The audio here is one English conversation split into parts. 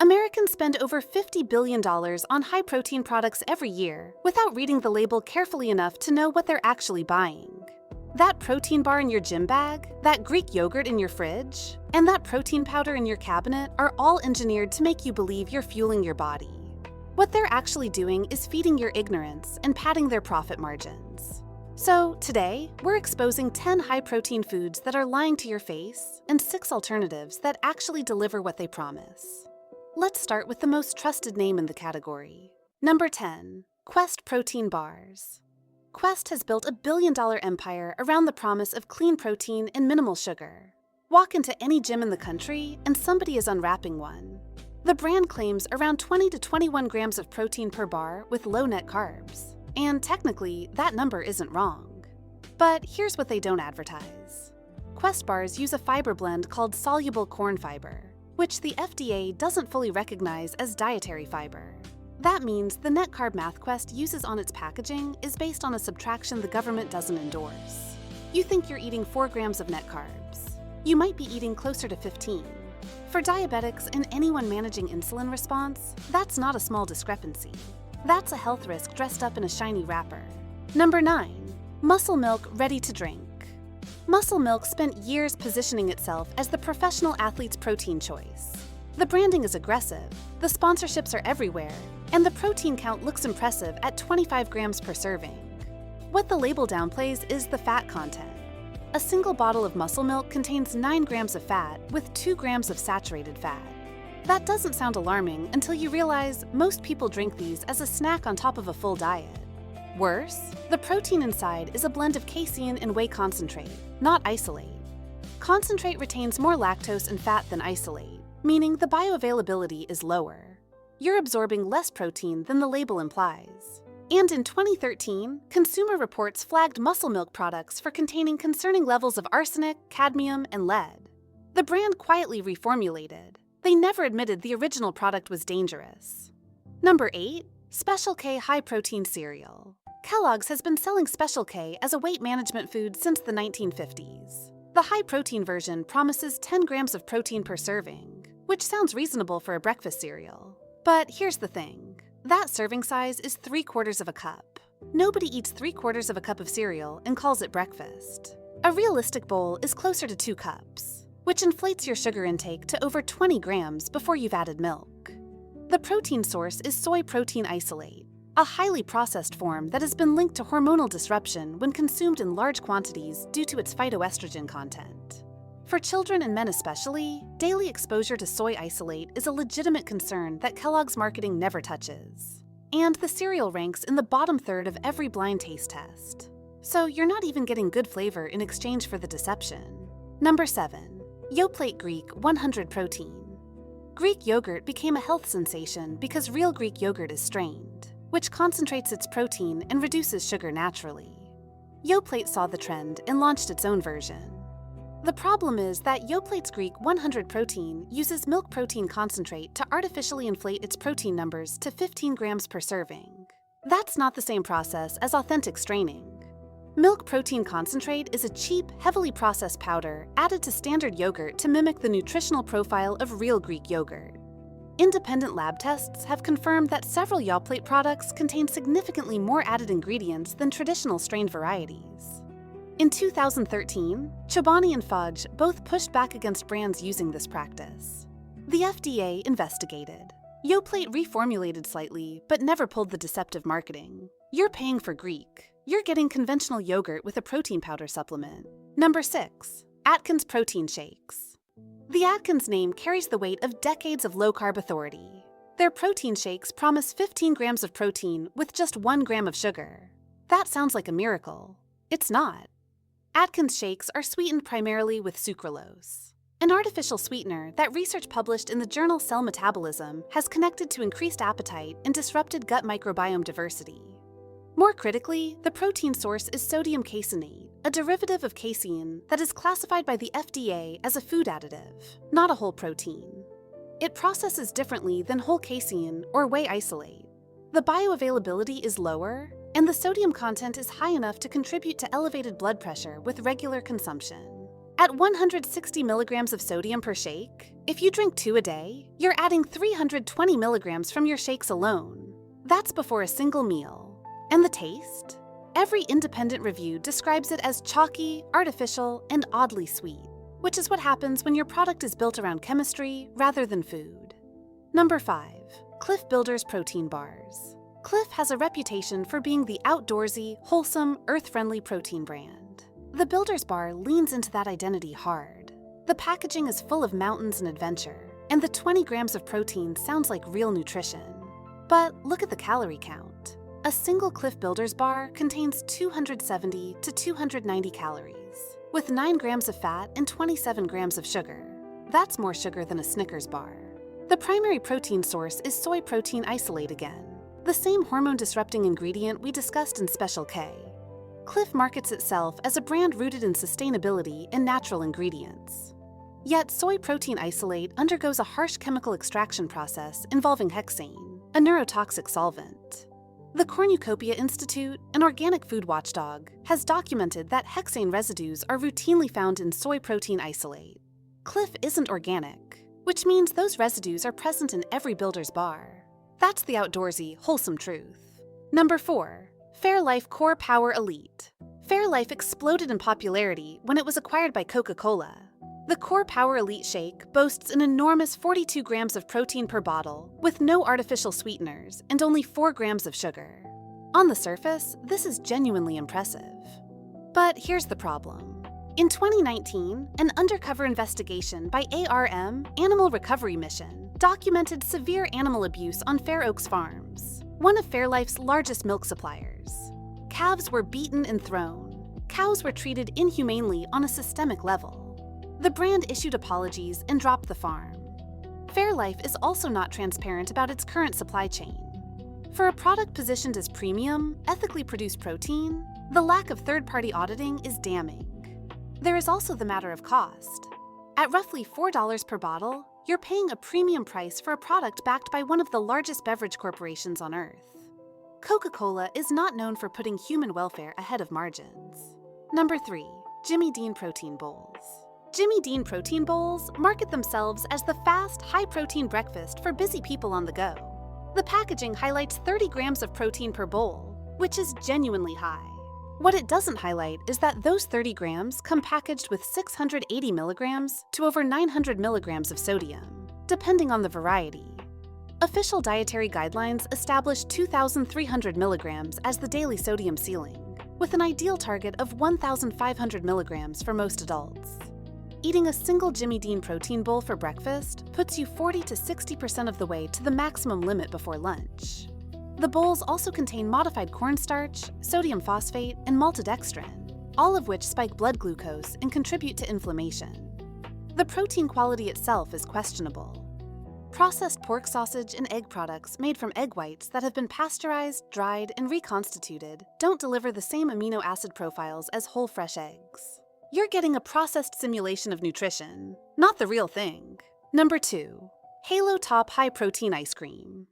Americans spend over $50 billion on high-protein products every year without reading the label carefully enough to know what they're actually buying. That protein bar in your gym bag, that Greek yogurt in your fridge, and that protein powder in your cabinet are all engineered to make you believe you're fueling your body. What they're actually doing is feeding your ignorance and padding their profit margins. So today, we're exposing 10 high-protein foods that are lying to your face and 6 alternatives that actually deliver what they promise. Let's start with the most trusted name in the category. Number 10. Quest Protein Bars. Quest has built a billion-dollar empire around the promise of clean protein and minimal sugar. Walk into any gym in the country and somebody is unwrapping one. The brand claims around 20 to 21 grams of protein per bar with low net carbs. And technically, that number isn't wrong. But here's what they don't advertise. Quest bars use a fiber blend called soluble corn fiber, which the FDA doesn't fully recognize as dietary fiber. That means the net carb math Quest uses on its packaging is based on a subtraction the government doesn't endorse. You think you're eating 4 grams of net carbs. You might be eating closer to 15. For diabetics and anyone managing insulin response, that's not a small discrepancy. That's a health risk dressed up in a shiny wrapper. Number 9. Muscle Milk Ready to Drink. Muscle Milk spent years positioning itself as the professional athlete's protein choice. The branding is aggressive, the sponsorships are everywhere, and the protein count looks impressive at 25 grams per serving. What the label downplays is the fat content. A single bottle of Muscle Milk contains 9 grams of fat with 2 grams of saturated fat. That doesn't sound alarming until you realize most people drink these as a snack on top of a full diet. Worse, the protein inside is a blend of casein and whey concentrate, not isolate. Concentrate retains more lactose and fat than isolate, meaning the bioavailability is lower. You're absorbing less protein than the label implies. And in 2013, Consumer Reports flagged Muscle Milk products for containing concerning levels of arsenic, cadmium, and lead. The brand quietly reformulated. They never admitted the original product was dangerous. Number 8. Special K High-Protein Cereal. Kellogg's has been selling Special K as a weight management food since the 1950s. The high-protein version promises 10 grams of protein per serving, which sounds reasonable for a breakfast cereal. But here's the thing. That serving size is 3/4 of a cup. Nobody eats 3/4 of a cup of cereal and calls it breakfast. A realistic bowl is closer to 2 cups, which inflates your sugar intake to over 20 grams before you've added milk. The protein source is soy protein isolate, a highly processed form that has been linked to hormonal disruption when consumed in large quantities due to its phytoestrogen content. For children and men especially, daily exposure to soy isolate is a legitimate concern that Kellogg's marketing never touches. And the cereal ranks in the bottom third of every blind taste test. So you're not even getting good flavor in exchange for the deception. Number 7. Yoplait Greek 100 Protein. Greek yogurt became a health sensation because real Greek yogurt is strained, which concentrates its protein and reduces sugar naturally. Yoplait saw the trend and launched its own version. The problem is that Yoplait's Greek 100 Protein uses milk protein concentrate to artificially inflate its protein numbers to 15 grams per serving. That's not the same process as authentic straining. Milk protein concentrate is a cheap, heavily processed powder added to standard yogurt to mimic the nutritional profile of real Greek yogurt. Independent lab tests have confirmed that several Yoplait products contain significantly more added ingredients than traditional strained varieties. In 2013, Chobani and Fudge both pushed back against brands using this practice. The FDA investigated. Yoplait reformulated slightly, but never pulled the deceptive marketing. You're paying for Greek. You're getting conventional yogurt with a protein powder supplement. Number 6. Atkins Protein Shakes. The Atkins name carries the weight of decades of low-carb authority. Their protein shakes promise 15 grams of protein with just 1 gram of sugar. That sounds like a miracle. It's not. Atkins shakes are sweetened primarily with sucralose, an artificial sweetener that research published in the journal Cell Metabolism has connected to increased appetite and disrupted gut microbiome diversity. More critically, the protein source is sodium caseinate, a derivative of casein that is classified by the FDA as a food additive, not a whole protein. It processes differently than whole casein or whey isolate. The bioavailability is lower, and the sodium content is high enough to contribute to elevated blood pressure with regular consumption. At 160 milligrams of sodium per shake, if you drink 2 a day, you're adding 320 milligrams from your shakes alone. That's before a single meal. And the taste? Every independent review describes it as chalky, artificial, and oddly sweet, which is what happens when your product is built around chemistry rather than food. Number 5. Clif Builders Protein Bars. Clif has a reputation for being the outdoorsy, wholesome, earth-friendly protein brand. The Builders Bar leans into that identity hard. The packaging is full of mountains and adventure, and the 20 grams of protein sounds like real nutrition. But look at the calorie count. A single Clif Builders bar contains 270 to 290 calories, with 9 grams of fat and 27 grams of sugar. That's more sugar than a Snickers bar. The primary protein source is soy protein isolate again, the same hormone-disrupting ingredient we discussed in Special K. Clif markets itself as a brand rooted in sustainability and natural ingredients. Yet soy protein isolate undergoes a harsh chemical extraction process involving hexane, a neurotoxic solvent. The Cornucopia Institute, an organic food watchdog, has documented that hexane residues are routinely found in soy protein isolate. Clif isn't organic, which means those residues are present in every Builder's bar. That's the outdoorsy, wholesome truth. Number 4. Fairlife Core Power Elite. Fairlife exploded in popularity when it was acquired by Coca-Cola. The Core Power Elite shake boasts an enormous 42 grams of protein per bottle, with no artificial sweeteners and only 4 grams of sugar. On the surface, this is genuinely impressive. But here's the problem. In 2019, an undercover investigation by ARM, Animal Recovery Mission, documented severe animal abuse on Fair Oaks Farms, one of Fairlife's largest milk suppliers. Calves were beaten and thrown. Cows were treated inhumanely on a systemic level. The brand issued apologies and dropped the farm. Fairlife is also not transparent about its current supply chain. For a product positioned as premium, ethically produced protein, the lack of third-party auditing is damning. There is also the matter of cost. At roughly $4 per bottle, you're paying a premium price for a product backed by one of the largest beverage corporations on Earth. Coca-Cola is not known for putting human welfare ahead of margins. Number 3. Jimmy Dean Protein Bowls. Jimmy Dean Protein Bowls market themselves as the fast, high-protein breakfast for busy people on the go. The packaging highlights 30 grams of protein per bowl, which is genuinely high. What it doesn't highlight is that those 30 grams come packaged with 680 milligrams to over 900 milligrams of sodium, depending on the variety. Official dietary guidelines establish 2,300 milligrams as the daily sodium ceiling, with an ideal target of 1,500 milligrams for most adults. Eating a single Jimmy Dean protein bowl for breakfast puts you 40 to 60% of the way to the maximum limit before lunch. The bowls also contain modified cornstarch, sodium phosphate, and maltodextrin, all of which spike blood glucose and contribute to inflammation. The protein quality itself is questionable. Processed pork sausage and egg products made from egg whites that have been pasteurized, dried, and reconstituted don't deliver the same amino acid profiles as whole fresh eggs. You're getting a processed simulation of nutrition, not the real thing. Number 2. Halo Top High Protein Ice Cream.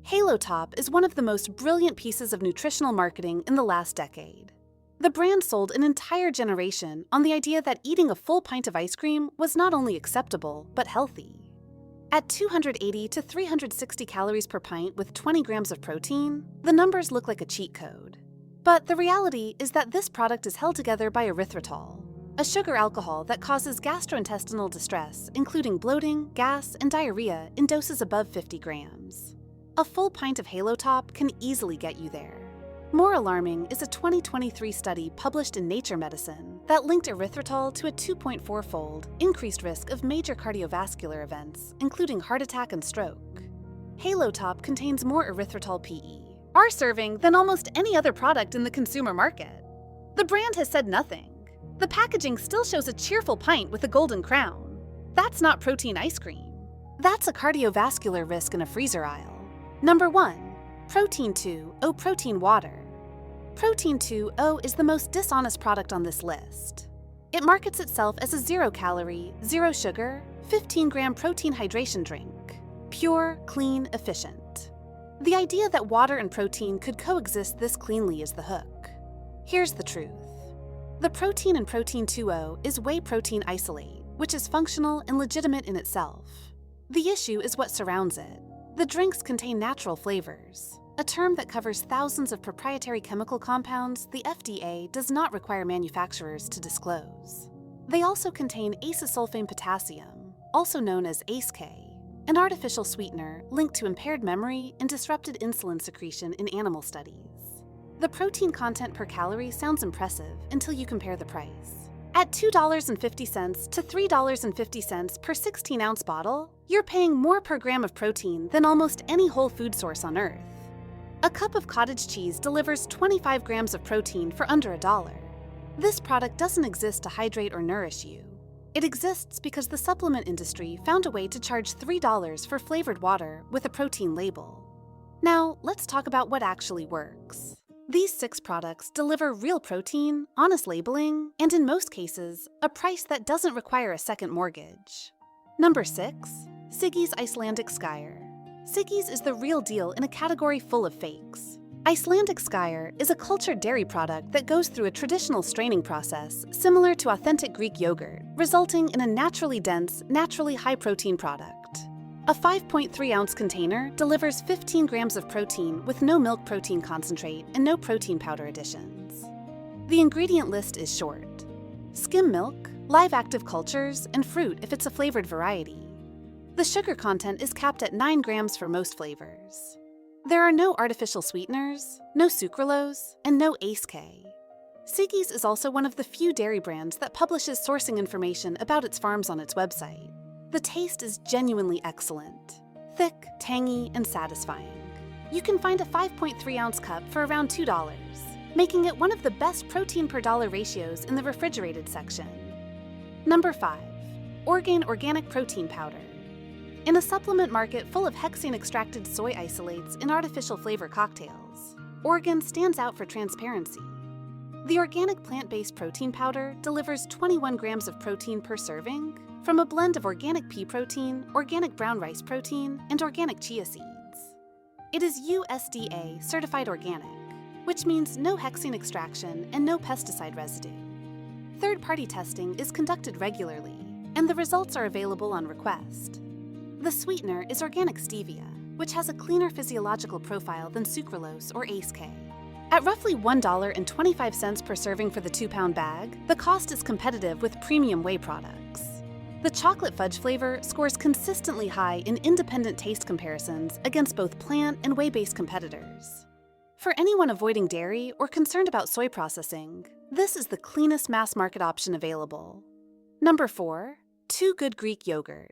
Halo Top is one of the most brilliant pieces of nutritional marketing in the last decade. The brand sold an entire generation on the idea that eating a full pint of ice cream was not only acceptable, but healthy. At 280 to 360 calories per pint with 20 grams of protein, the numbers look like a cheat code. But the reality is that this product is held together by erythritol, a sugar alcohol that causes gastrointestinal distress, including bloating, gas, and diarrhea in doses above 50 grams. A full pint of Halo Top can easily get you there. More alarming is a 2023 study published in Nature Medicine that linked erythritol to a 2.4-fold increased risk of major cardiovascular events, including heart attack and stroke. Halo Top contains more erythritol PE, our serving, than almost any other product in the consumer market. The brand has said nothing. The packaging still shows a cheerful pint with a golden crown. That's not protein ice cream. That's a cardiovascular risk in a freezer aisle. Number 1. Protein 2O Protein Water. Protein 2O is the most dishonest product on this list. It markets itself as a 0-calorie, 0-sugar, 15-gram protein hydration drink. Pure, clean, efficient. The idea that water and protein could coexist this cleanly is the hook. Here's the truth. The protein in Protein 2.0 is whey protein isolate, which is functional and legitimate in itself. The issue is what surrounds it. The drinks contain natural flavors, a term that covers thousands of proprietary chemical compounds the FDA does not require manufacturers to disclose. They also contain acesulfame potassium, also known as ACE-K, an artificial sweetener linked to impaired memory and disrupted insulin secretion in animal studies. The protein content per calorie sounds impressive until you compare the price. At $2.50 to $3.50 per 16-ounce bottle, you're paying more per gram of protein than almost any whole food source on Earth. A cup of cottage cheese delivers 25 grams of protein for under $1. This product doesn't exist to hydrate or nourish you. It exists because the supplement industry found a way to charge $3 for flavored water with a protein label. Now, let's talk about what actually works. These 6 products deliver real protein, honest labeling, and in most cases, a price that doesn't require a second mortgage. Number 6. Siggi's Icelandic Skyr. Siggi's is the real deal in a category full of fakes. Icelandic Skyr is a cultured dairy product that goes through a traditional straining process similar to authentic Greek yogurt, resulting in a naturally dense, naturally high-protein product. A 5.3-ounce container delivers 15 grams of protein with no milk protein concentrate and no protein powder additions. The ingredient list is short: skim milk, live active cultures, and fruit if it's a flavored variety. The sugar content is capped at 9 grams for most flavors. There are no artificial sweeteners, no sucralose, and no ACE-K. Siggi's is also one of the few dairy brands that publishes sourcing information about its farms on its website. The taste is genuinely excellent, thick, tangy, and satisfying. You can find a 5.3-ounce cup for around $2, making it one of the best protein per dollar ratios in the refrigerated section. Number 5. Orgain Organic Protein Powder. In a supplement market full of hexane-extracted soy isolates in artificial flavor cocktails, Orgain stands out for transparency. The organic plant-based protein powder delivers 21 grams of protein per serving from a blend of organic pea protein, organic brown rice protein, and organic chia seeds. It is USDA certified organic, which means no hexane extraction and no pesticide residue. Third-party testing is conducted regularly, and the results are available on request. The sweetener is organic stevia, which has a cleaner physiological profile than sucralose or ACE-K. At roughly $1.25 per serving for the 2-pound bag, the cost is competitive with premium whey products. The chocolate fudge flavor scores consistently high in independent taste comparisons against both plant and whey-based competitors. For anyone avoiding dairy or concerned about soy processing, this is the cleanest mass market option available. Number 4. Too Good Greek Yogurt.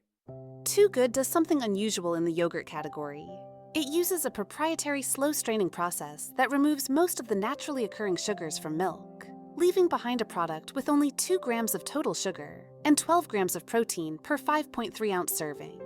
Too Good does something unusual in the yogurt category. It uses a proprietary slow straining process that removes most of the naturally occurring sugars from milk, leaving behind a product with only 2 grams of total sugar and 12 grams of protein per 5.3-ounce serving.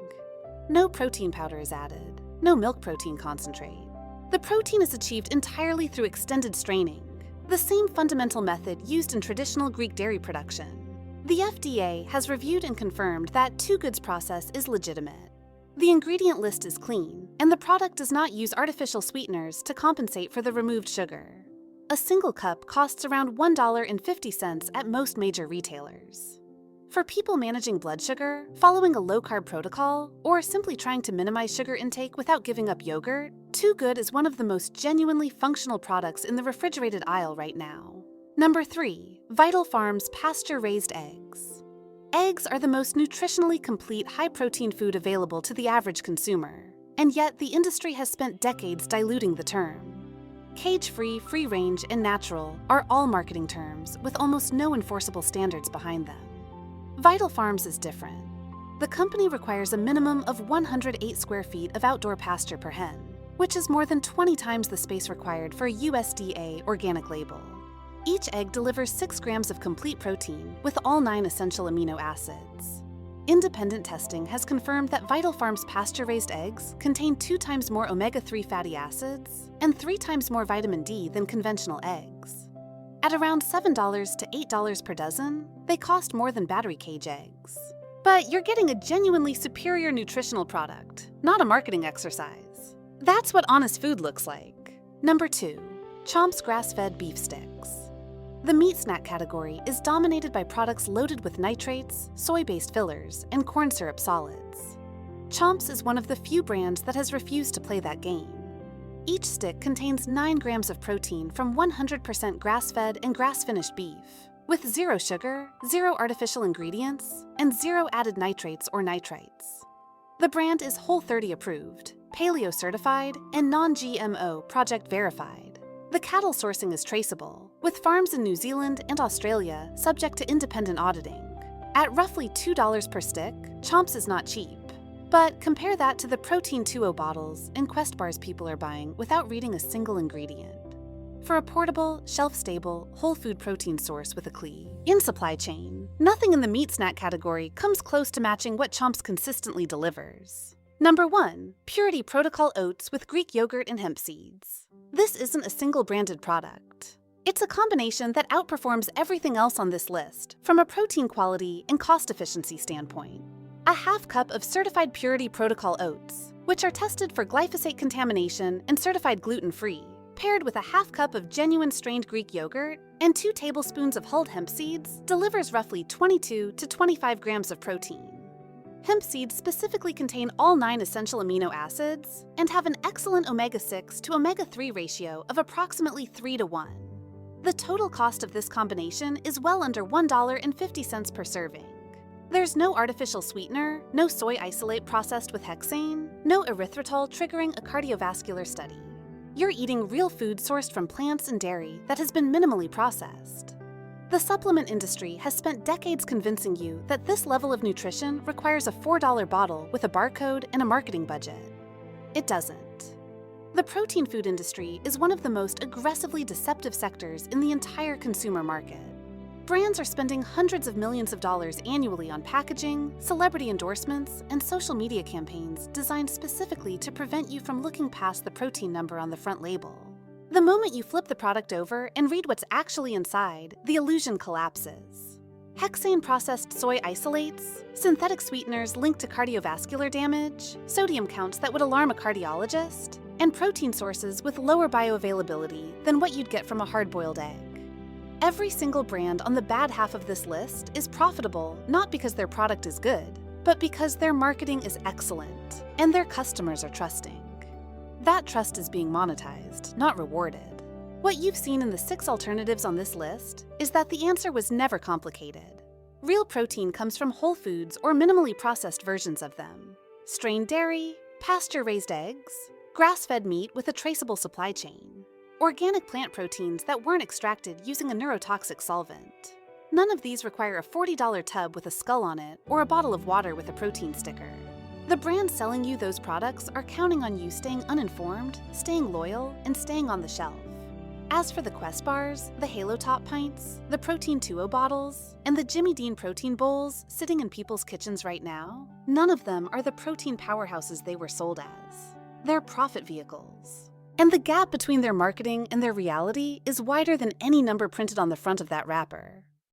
No protein powder is added, no milk protein concentrate. The protein is achieved entirely through extended straining, the same fundamental method used in traditional Greek dairy production. The FDA has reviewed and confirmed that Too Good's process is legitimate. The ingredient list is clean, and the product does not use artificial sweeteners to compensate for the removed sugar. A single cup costs around $1.50 at most major retailers. For people managing blood sugar, following a low-carb protocol, or simply trying to minimize sugar intake without giving up yogurt, Too Good is one of the most genuinely functional products in the refrigerated aisle right now. Number 3. Vital Farms Pasture-Raised Eggs. Eggs are the most nutritionally complete high-protein food available to the average consumer, and yet the industry has spent decades diluting the term. Cage-free, free-range, and natural are all marketing terms with almost no enforceable standards behind them. Vital Farms is different. The company requires a minimum of 108 square feet of outdoor pasture per hen, which is more than 20 times the space required for a USDA organic label. Each egg delivers 6 grams of complete protein with all 9 essential amino acids. Independent testing has confirmed that Vital Farms pasture-raised eggs contain 2 times more omega-3 fatty acids and 3 times more vitamin D than conventional eggs. At around $7 to $8 per dozen, they cost more than battery cage eggs. But you're getting a genuinely superior nutritional product, not a marketing exercise. That's what honest food looks like. Number 2. Chomps Grass-Fed Beef Sticks. The meat snack category is dominated by products loaded with nitrates, soy-based fillers, and corn syrup solids. Chomps is one of the few brands that has refused to play that game. Each stick contains 9 grams of protein from 100% grass-fed and grass-finished beef, with 0 sugar, 0 artificial ingredients, and 0 added nitrates or nitrites. The brand is Whole30 approved, paleo certified, and non-GMO project verified. The cattle sourcing is traceable, with farms in New Zealand and Australia subject to independent auditing. At roughly $2 per stick, Chomps is not cheap. But compare that to the Protein 2.0 bottles and Quest bars people are buying without reading a single ingredient. For a portable, shelf-stable, whole food protein source with a Clif in supply chain, nothing in the meat snack category comes close to matching what Chomps consistently delivers. Number 1. Purity Protocol Oats with Greek yogurt and hemp seeds. This isn't a single branded product. It's a combination that outperforms everything else on this list from a protein quality and cost efficiency standpoint. A half cup of certified Purity Protocol oats, which are tested for glyphosate contamination and certified gluten-free, paired with a half cup of genuine strained Greek yogurt and 2 tablespoons of hulled hemp seeds, delivers roughly 22 to 25 grams of protein. Hemp seeds specifically contain all 9 essential amino acids and have an excellent omega-6 to omega-3 ratio of approximately 3 to 1. The total cost of this combination is well under $1.50 per serving. There's no artificial sweetener, no soy isolate processed with hexane, no erythritol triggering a cardiovascular study. You're eating real food sourced from plants and dairy that has been minimally processed. The supplement industry has spent decades convincing you that this level of nutrition requires a $4 bottle with a barcode and a marketing budget. It doesn't. The protein food industry is one of the most aggressively deceptive sectors in the entire consumer market. Brands are spending hundreds of millions of dollars annually on packaging, celebrity endorsements, and social media campaigns designed specifically to prevent you from looking past the protein number on the front label. The moment you flip the product over and read what's actually inside, the illusion collapses. Hexane-processed soy isolates, synthetic sweeteners linked to cardiovascular damage, sodium counts that would alarm a cardiologist, and protein sources with lower bioavailability than what you'd get from a hard-boiled egg. Every single brand on the bad half of this list is profitable not because their product is good, but because their marketing is excellent and their customers are trusting. That trust is being monetized, not rewarded. What you've seen in the 6 alternatives on this list is that the answer was never complicated. Real protein comes from whole foods or minimally processed versions of them. Strained dairy, pasture-raised eggs, grass-fed meat with a traceable supply chain. Organic plant proteins that weren't extracted using a neurotoxic solvent. None of these require a $40 tub with a skull on it or a bottle of water with a protein sticker. The brands selling you those products are counting on you staying uninformed, staying loyal, and staying on the shelf. As for the Quest bars, the Halo Top pints, the Protein 2.0 bottles, and the Jimmy Dean protein bowls sitting in people's kitchens right now, none of them are the protein powerhouses they were sold as. They're profit vehicles. And the gap between their marketing and their reality is wider than any number printed on the front of that wrapper.